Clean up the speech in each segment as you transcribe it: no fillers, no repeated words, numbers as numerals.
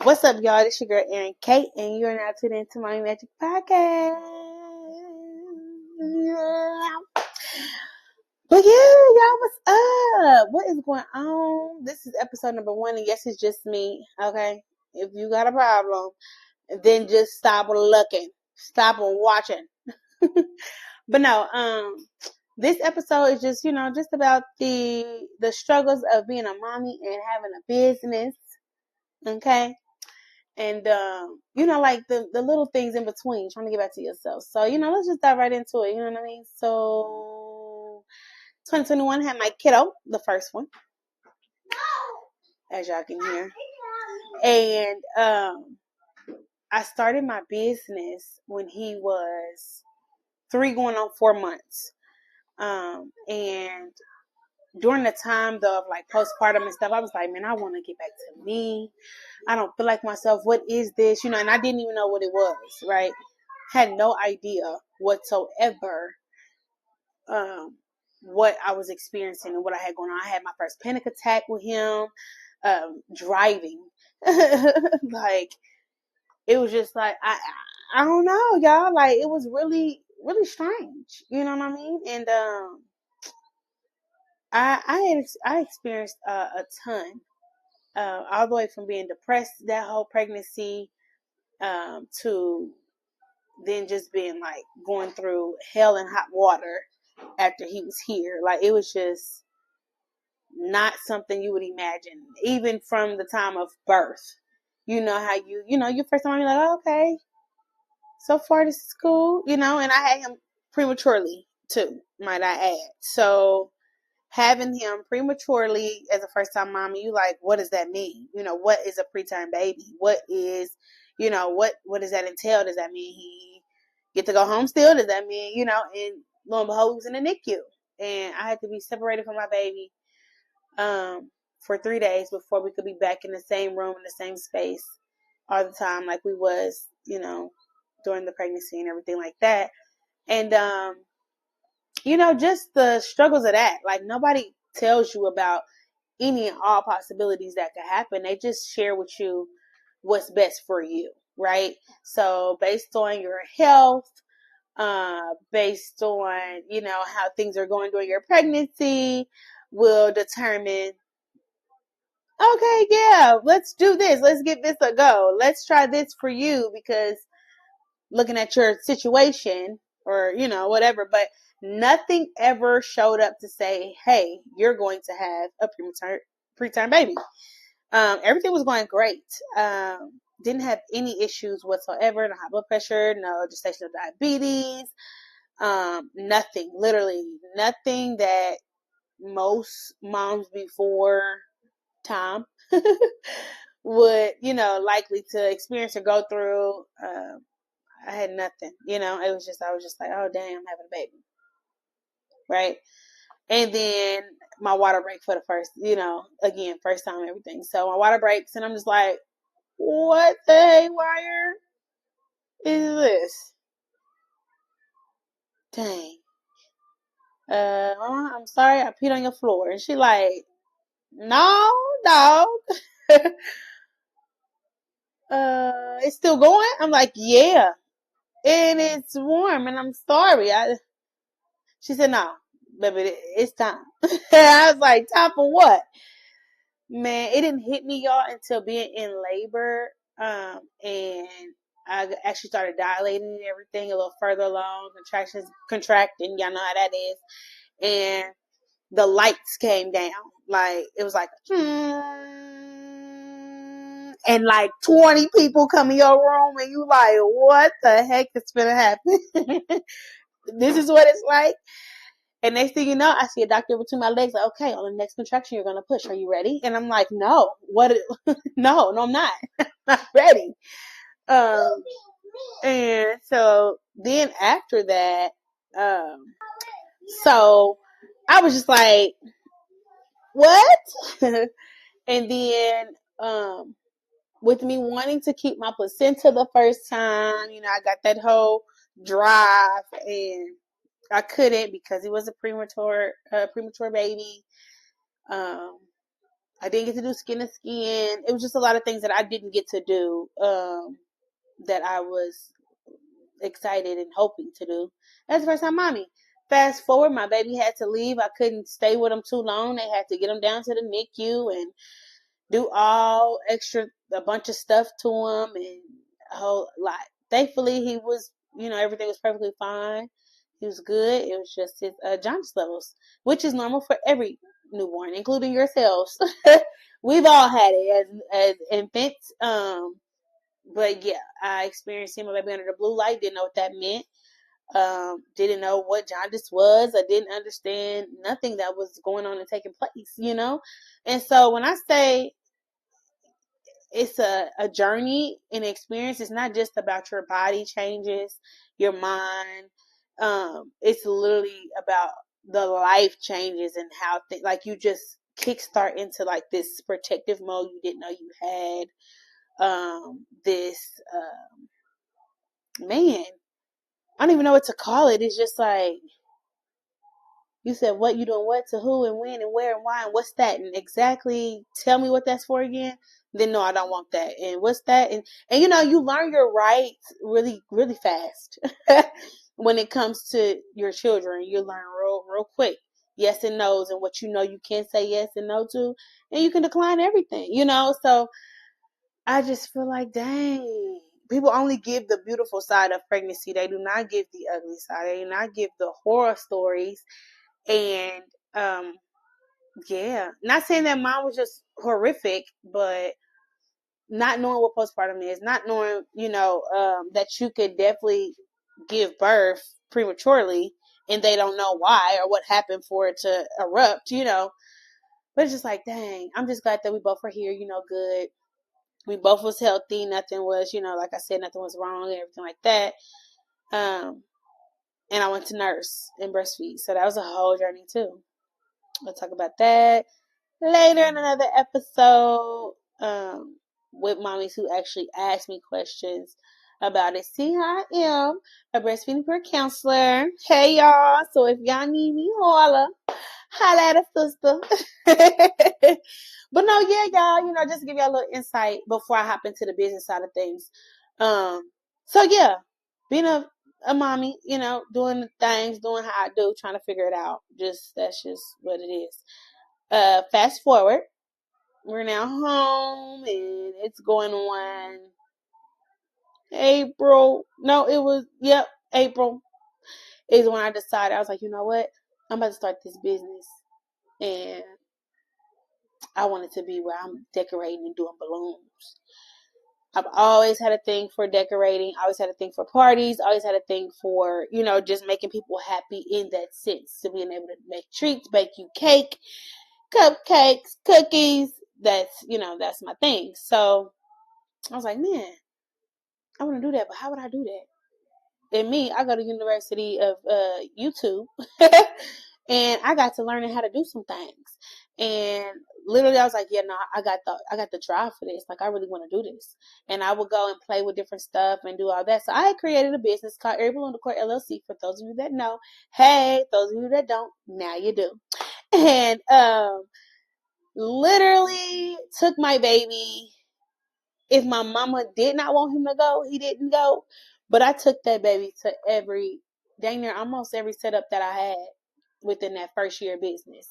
What's up, y'all? This your girl ArynKayy, and you're now tuned into my magic podcast. But yeah, y'all, what's up? What is going on? This is episode number 1, and yes, it's just me. Okay, if you got a problem, then just stop looking, stop watching. But no, this episode is just just about the struggles of being a mommy and having a business. Okay. And like the little things in between, trying to get back to yourself. So, let's just dive right into it. You know what I mean? So 2021 had my kiddo, the first one, as y'all can hear. And I started my business when he was 3 going on 4 months. And during the time though of like postpartum and stuff, I was like, man, I want to get back to me. I don't feel like myself. What is this? And I didn't even know what it was, right? Had no idea whatsoever what I was experiencing and what I had going on. I had my first panic attack with him, driving. Like, it was just like, I don't know, y'all. Like, it was really, really strange. You know what I mean? And I experienced a ton, all the way from being depressed that whole pregnancy, to then just being like going through hell and hot water after he was here. Like, it was just not something you would imagine, even from the time of birth. You know how your first time you're like, oh, okay, so far this is cool, and I had him prematurely too, might I add. So having him prematurely as a first time mommy, you like, what does that mean? What is a preterm baby? What is, what does that entail? Does that mean he get to go home still? Does that mean, and lo and behold, he was in the NICU. And I had to be separated from my baby for 3 days before we could be back in the same room, in the same space all the time like we was, during the pregnancy and everything like that. And, just the struggles of that. Like, nobody tells you about any and all possibilities that could happen. They just share with you what's best for you, right? So based on your health, based on, how things are going during your pregnancy, will determine, okay, yeah, let's do this. Let's give this a go. Let's try this for you, because looking at your situation or, whatever, but nothing ever showed up to say, hey, you're going to have a preterm baby. Everything was going great. Didn't have any issues whatsoever. No high blood pressure, no gestational diabetes, nothing, literally nothing that most moms before time would, likely to experience or go through. I had nothing, I was just like, oh, damn, I'm having a baby. Right. And then my water break for the first, again, first time, everything. So my water breaks and I'm just like, what the haywire is this? Dang. Mama, I'm sorry, I peed on your floor. And she like, no, dog. It's still going? I'm like, yeah. And it's warm and I'm sorry. She said, no, baby, it's time. I was like, time for what? Man, it didn't hit me, y'all, until being in labor. And I actually started dilating and everything a little further along. Contractions contracting. Y'all know how that is. And the lights came down. Like, it was like, and like 20 people come in your room and you like, what the heck is going to happen? This is what it's like. And next thing you know, I see a doctor between my legs. Like, okay, on the next contraction, you're going to push. Are you ready? And I'm like, no. What? No, I'm not. I'm not ready. And so then after that, so I was just like, what? And then, with me wanting to keep my placenta the first time, I got that whole drive, and I couldn't because he was a premature baby. I didn't get to do skin to skin. It was just a lot of things that I didn't get to do, that I was excited and hoping to do. That's the first time mommy. Fast forward, my baby had to leave. I couldn't stay with him too long. They had to get him down to the NICU and do all extra, a bunch of stuff to him and a whole lot. Thankfully, he was, everything was perfectly fine. He was good. It was just his jaundice levels, which is normal for every newborn, including yourselves. We've all had it as infants. But yeah, I experienced seeing my baby under the blue light. Didn't know what that meant. Didn't know what jaundice was. I didn't understand nothing that was going on and taking place. And so when I say it's a journey and experience, it's not just about your body changes, your mind. It's literally about the life changes and how like you just kickstart into like this protective mode you didn't know you had. This man, I don't even know what to call it. It's just like you said, what you doing, what to who and when and where and why and what's that and exactly tell me what that's for again. Then no, I don't want that. And what's that? And you learn your rights really, really fast. When it comes to your children, you learn real quick. Yes and no's and what you can say yes and no to, and you can decline everything. So I just feel like, dang, people only give the beautiful side of pregnancy. They do not give the ugly side. They do not give the horror stories. And yeah, not saying that mine was just horrific, but not knowing what postpartum is, not knowing, that you could definitely give birth prematurely and they don't know why or what happened for it to erupt. But it's just like, dang, I'm just glad that we both are here, good. We both was healthy. Nothing was, like I said, nothing was wrong and everything like that. And I went to nurse and breastfeed. So that was a whole journey too. We'll talk about that later in another episode, with mommies who actually ask me questions about it. See how I am, a breastfeeding care counselor. Hey y'all, so if y'all need me, holla at a sister. But no, yeah, y'all, just to give y'all a little insight before I hop into the business side of things. So yeah, being a mommy, doing the things, doing how I do, trying to figure it out. That's just what it is. Fast forward, we're now home and it's going on April. No, April is when I decided. I was like, you know what? I'm about to start this business. And I want it to be where I'm decorating and doing balloons. I've always had a thing for decorating. I always had a thing for parties. I always had a thing for, just making people happy in that sense. To being able to make treats, bake you cake, cupcakes, cookies. That's my thing. So I was like, man, I want to do that, but how would I do that? And me, I go to University of YouTube, and I got to learning how to do some things. And literally, I was like, yeah, no, I got the drive for this. Like, I really want to do this. And I would go and play with different stuff and do all that. So I created a business called Airy Balloon Decor LLC. For those of you that know, hey, those of you that don't, now you do. And literally took my baby. If my mama did not want him to go, he didn't go. But I took that baby to dang near almost every setup that I had within that first year of business.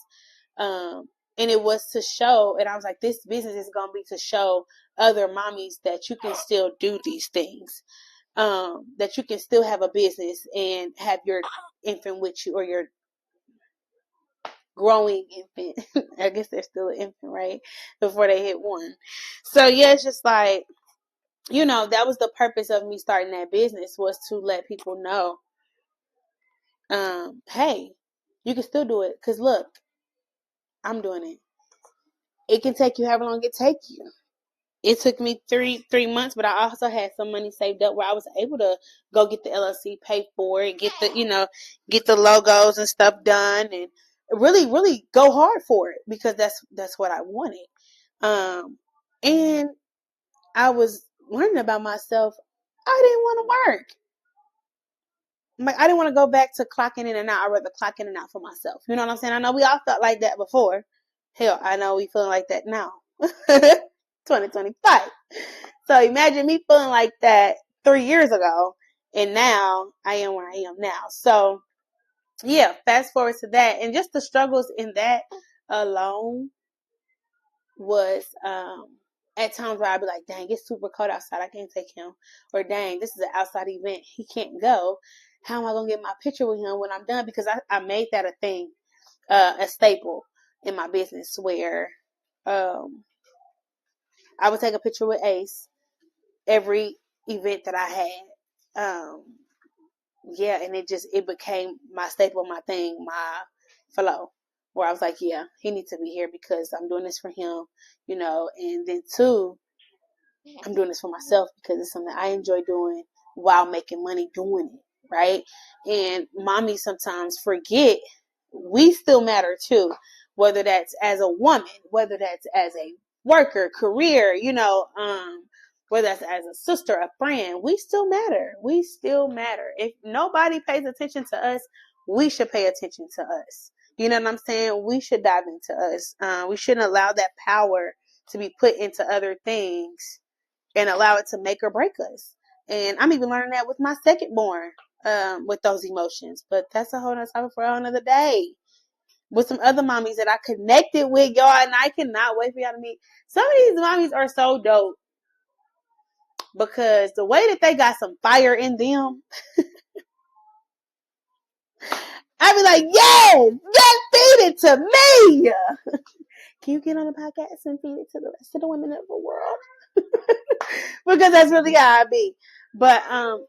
And it was to show, and I was like, this business is going to be to show other mommies that you can still do these things. That you can still have a business and have your infant with you, or your growing infant. I guess they're still an infant, right? Before they hit 1. So yeah, it's just like, that was the purpose of me starting that business, was to let people know, hey, you can still do it. Cause look, I'm doing it. It can take you however long it takes you. It took me three months, but I also had some money saved up where I was able to go get the LLC, pay for it, get the logos and stuff done, and really, really go hard for it, because that's what I wanted. And I was learning about myself. I didn't want to work. Like, I didn't want to go back to clocking in and out. I'd rather clock in and out for myself. You know what I'm saying? I know we all felt like that before. Hell, I know we feeling like that now. 2025. So imagine me feeling like that 3 years ago, and now I am where I am now. So yeah, fast forward to that, and just the struggles in that alone was at times where I'd be like, dang, it's super cold outside, I can't take him. Or dang, this is an outside event, he can't go. How am I gonna get my picture with him when I'm done? Because I made that a thing, a staple in my business where I would take a picture with Ace every event that I had. Yeah, and it became my staple, my thing, my flow. Where I was like, yeah, he needs to be here because I'm doing this for him, and then two, I'm doing this for myself because it's something I enjoy doing while making money doing it, right? And mommy sometimes forget we still matter too, whether that's as a woman, whether that's as a worker, career, whether that's as a sister, a friend, we still matter. We still matter. If nobody pays attention to us, we should pay attention to us. You know what I'm saying? We should dive into us. We shouldn't allow that power to be put into other things and allow it to make or break us. And I'm even learning that with my second born, with those emotions. But that's a whole nother topic for another day. With some other mommies that I connected with, y'all, and I cannot wait for y'all to meet. Some of these mommies are so dope because the way that they got some fire in them, I be like, yes, feed it to me. Can you get on the podcast and feed it to the rest of the women of the world? Because that's really how I be. But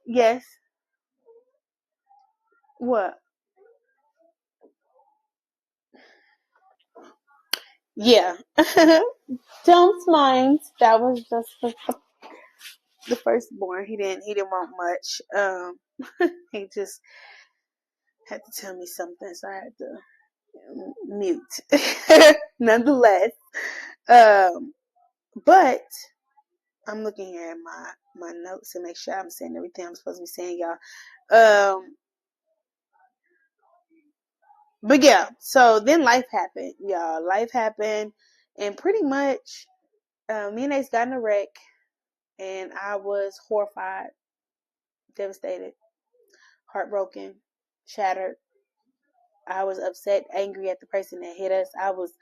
yes. What? Yeah. Don't mind. That was just the firstborn. He didn't want much. He just had to tell me something, so I had to mute. Nonetheless, but I'm looking here at my notes to make sure I'm saying everything I'm supposed to be saying, y'all. But yeah, so then life happened, y'all. Life happened, and pretty much, me and Ace got in a wreck, and I was horrified, devastated, heartbroken, shattered. I was upset, angry at the person that hit us. I was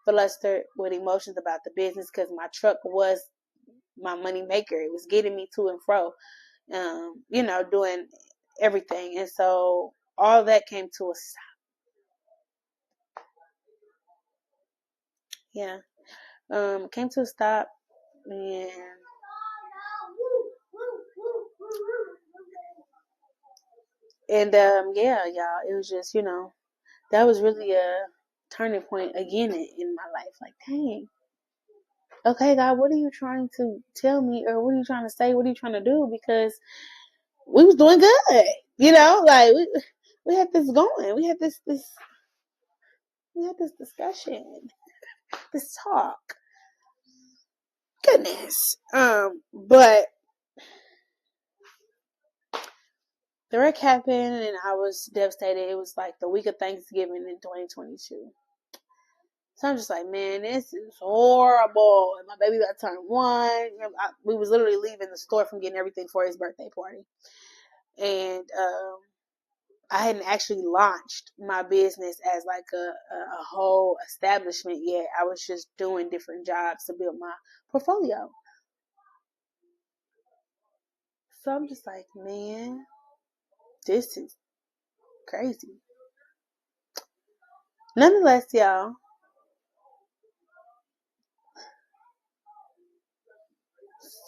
flustered with emotions about the business because my truck was my money maker. It was getting me to and fro, doing everything. And so all that came to a stop. Yeah. Came to a stop, and yeah, y'all, it was just, that was really a turning point again in my life. Like, dang, okay, God, what are you trying to tell me, or what are you trying to say? What are you trying to do? Because we was doing good, like we had this going, we had this discussion, this talk. Goodness, but the wreck happened, and I was devastated. It was like the week of Thanksgiving in 2022. So I'm just like, man, this is horrible. And my baby about to turn 1. We was literally leaving the store from getting everything for his birthday party. And I hadn't actually launched my business as like a whole establishment yet. I was just doing different jobs to build my portfolio. So I'm just like, man, this is crazy. Nonetheless, y'all,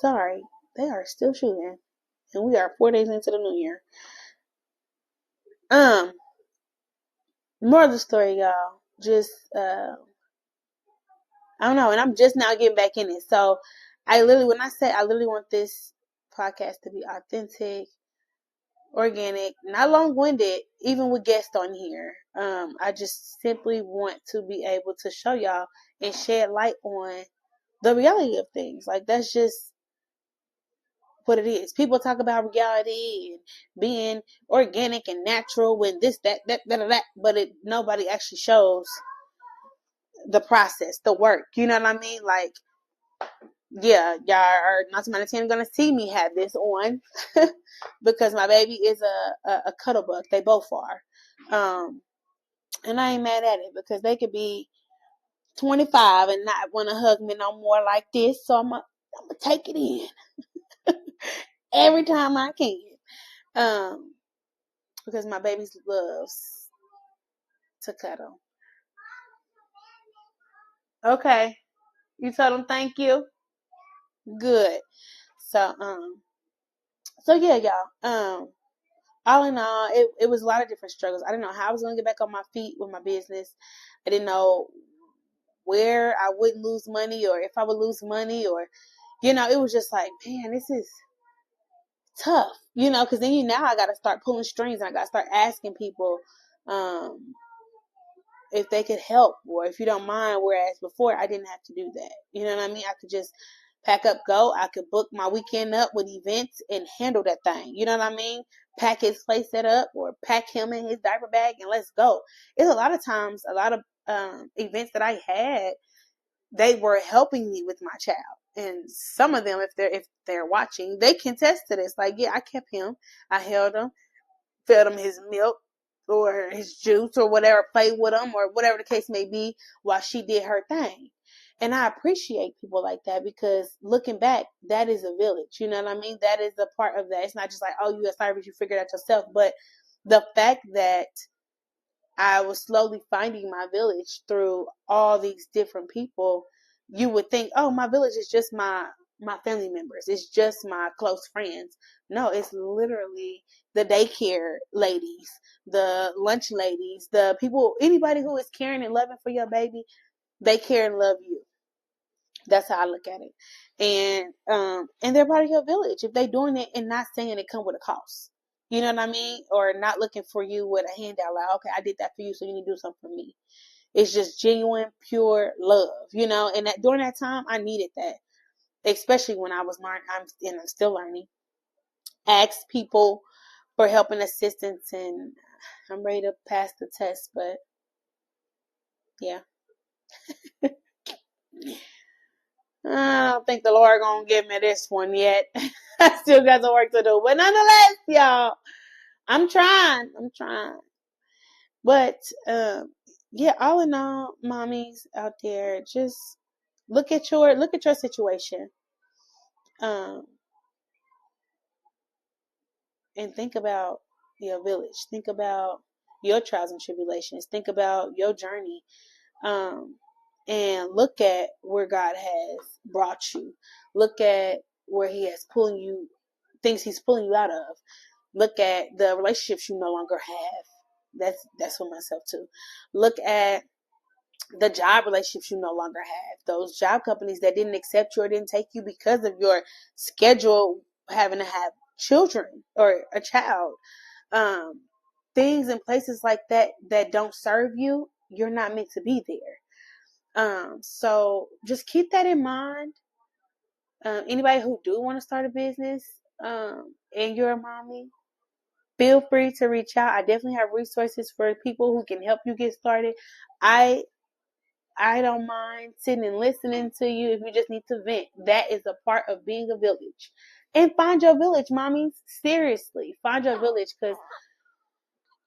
sorry, they are still shooting. And we are 4 days into the new year. More of the story, y'all. Just I don't know, and I'm just now getting back in it. So when I say I literally want this podcast to be authentic, organic, not long winded, even with guests on here. I just simply want to be able to show y'all and shed light on the reality of things. Like, that's just what it is. People talk about reality and being organic and natural when this, that, but nobody actually shows the process, the work. You know what I mean? Like, yeah, y'all are not to 10 gonna see me have this on because my baby is a cuddle buck. They both are. And I ain't mad at it because they could be 25 and not want to hug me no more like this. So I'm gonna take it in every time I can. Because my baby loves to cuddle. Okay. You told them thank you? Good. So, yeah, y'all. All in all, it was a lot of different struggles. I didn't know how I was gonna get back on my feet with my business. I didn't know where I wouldn't lose money or if I would lose money or, it was just like, man, this is tough, because then now I got to start pulling strings and I got to start asking people, if they could help or if you don't mind. Whereas before I didn't have to do that. You know what I mean? I could just pack up, go. I could book my weekend up with events and handle that thing. You know what I mean? Pack his place set up or pack him in his diaper bag and let's go. It's a lot of times, a lot of events that I had, they were helping me with my child. And some of them, if they're watching, they can test to this. Like, yeah, I kept him. I held him, fed him his milk or his juice or whatever, played with him or whatever the case may be while she did her thing. And I appreciate people like that because looking back, that is a village. You know what I mean? That is a part of that. It's not just like, oh, you a service, you figured it out yourself. But the fact that I was slowly finding my village through all these different people, you would think, oh, my village is just my family members. It's just my close friends. No, it's literally the daycare ladies, the lunch ladies, the people, anybody who is caring and loving for your baby, they care and love you. That's how I look at it. And they're part of your village. If they doing it and not saying it come with a cost. You know what I mean? Or not looking for you with a handout like, okay, I did that for you, so you need to do something for me. It's just genuine, pure love, and during that time I needed that. Especially when I was learning, I'm still learning. Ask people for help and assistance, and I'm ready to pass the test, but yeah. I don't think the Lord gonna give me this one yet. I still got some work to do. But nonetheless, y'all, I'm trying. But yeah, all in all, mommies out there, just look at your situation. Um and think about your village. Think about your trials and tribulations. Think about your journey. Um and look at where God has brought you. Look at where He has pulling you, things He's pulling you out of. Look at the relationships you no longer have. That's for myself too. Look at the job relationships you no longer have. Those job companies that didn't accept you or didn't take you because of your schedule having to have children or a child. Um, Things and places like that don't serve you, you're not meant to be there. So just keep that in mind. Anybody who do want to start a business, and you're a mommy, feel free to reach out. I definitely have resources for people who can help you get started. I I don't mind sitting and listening to you if you just need to vent. That is a part of being a village. And find your village, mommies. Seriously, find your village because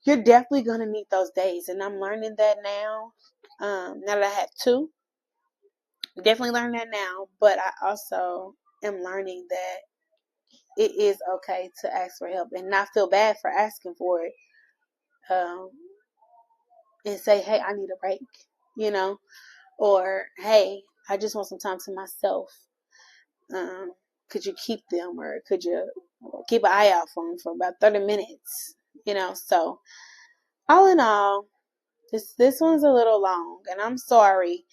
you're definitely going to need those days. And I'm learning that now. Now that I have two, definitely learn that now. But I also am learning that it is okay to ask for help and not feel bad for asking for it. Um, and say, hey, I need a break, you know, or hey, I just want some time to myself. Could you keep them, or could you keep an eye out for them for about 30 minutes? So all in all, this one's a little long, and I'm sorry.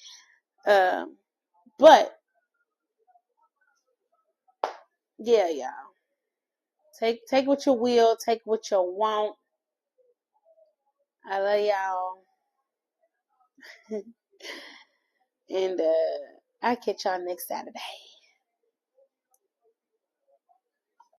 But yeah, y'all, take what you will, take what you want. I love y'all, and I catch y'all next Saturday.